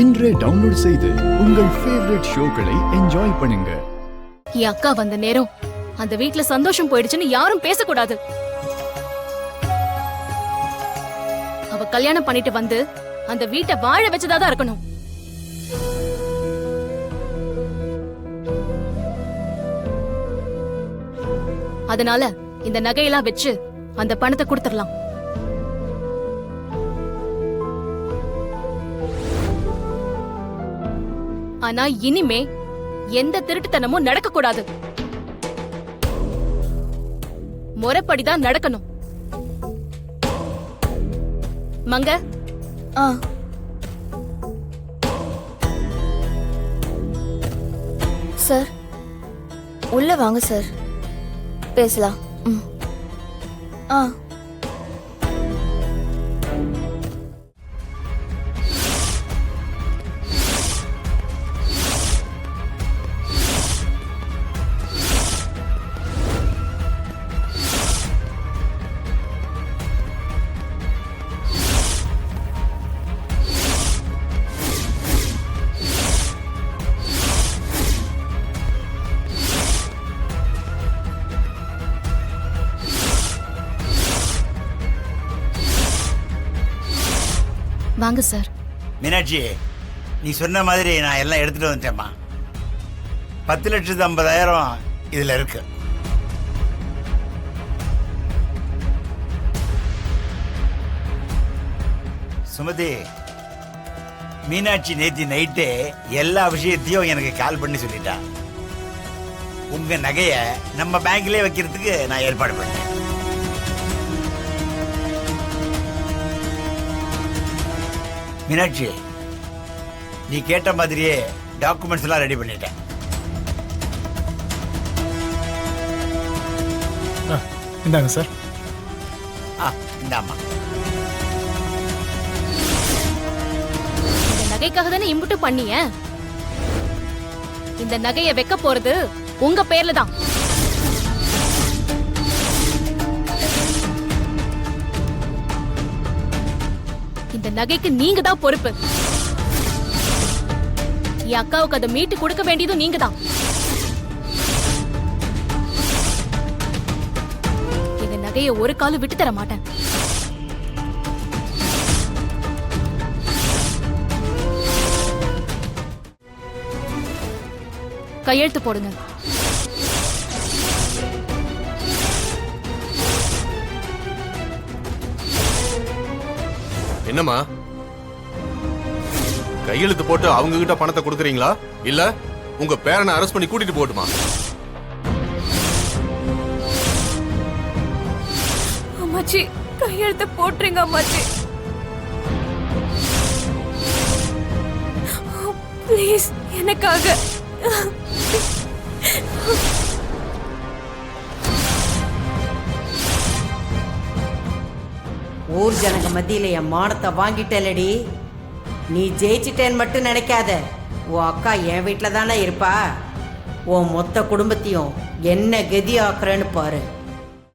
இன்றே டவுன்லோட் செய்து உங்கள் ஃபேவரட் ஷோக்களை என்ஜாய் பண்ணுங்க. என் அக்கா வந்த நேரம் அந்த வீட்ல சந்தோஷம் போயிடுச்சுன்னு யாரும் பேசக்கூடாது. அவ கல்யாணம் பண்ணிட்டு வந்து அந்த வீட்டை வாழ வச்சதாதான் இருக்கணும். அதனால இந்த நகையெல்லாம் வச்சு அந்த பணத்தை கொடுத்துடலாம். ஆனா இனிமே எந்த திருட்டுத்தனமும் நடக்க கூடாது. முறைப்படிதான் நடக்கணும். மங்க சார் உள்ள வாங்க சார், பேசலாம். ஆ வாங்க சார். மீனாட்சி, நீ சொன்ன மாதிரி நான் எல்லாம் எடுத்துட்டு வந்துட்டேம்மா. 10,50,000 இதுல இருக்கு. சுமதி, மீனாட்சி நேத்தி நைட்டே எல்லா விஷயத்தையும் எனக்கு கால் பண்ணி சொல்லிட்டா. உங்க நகைய நம்ம பேங்க்லயே வைக்கிறதுக்கு நான் ஏற்பாடு பண்ணேன். மீனாட்சி, நீ கேட்ட மாதிரியே டாக்குமெண்ட்ஸ் எல்லாம் ரெடி பண்ணிட்டேன். இந்தாங்க சார். இந்தாம்மா. இந்த நகைக்காக தானே இம்புட்டு பண்ணிய. இந்த நகைய வைக்க போறது உங்க பேர்ல தான். இந்த நகைக்கு நீங்க தான் பொறுப்பு. என் அக்காவுக்கு அதை மீட்டு கொடுக்க வேண்டியதும் நீங்க தான். இந்த நகையை ஒரு காலம் விட்டு தர மாட்டேன். கையெழுத்து போடுங்க. என்னம்மா, கையெழுத்து போட்டு அவங்க கிட்ட பணத்தை கொடுக்கறீங்களா இல்ல உங்க பேரனை அரெஸ்ட் பண்ணி கூட்டிட்டு போட்டுமா? அம்மாச்சி, கையெழுத்து போட்டுருங்க அம்மாச்சி. ப்ளீஸ், எனக்காக. ஊர் ஜனங்க மத்தியில என் மானத்தை வாங்கிட்டலடி. நீ ஜெயிச்சிட்டேன்னு மட்டும் நினைக்காத. உன் அக்கா என் வீட்டில் தானே இருப்பா. உன் மொத்த குடும்பத்தையும் என்ன கதி ஆக்குறேன்னு பாரு.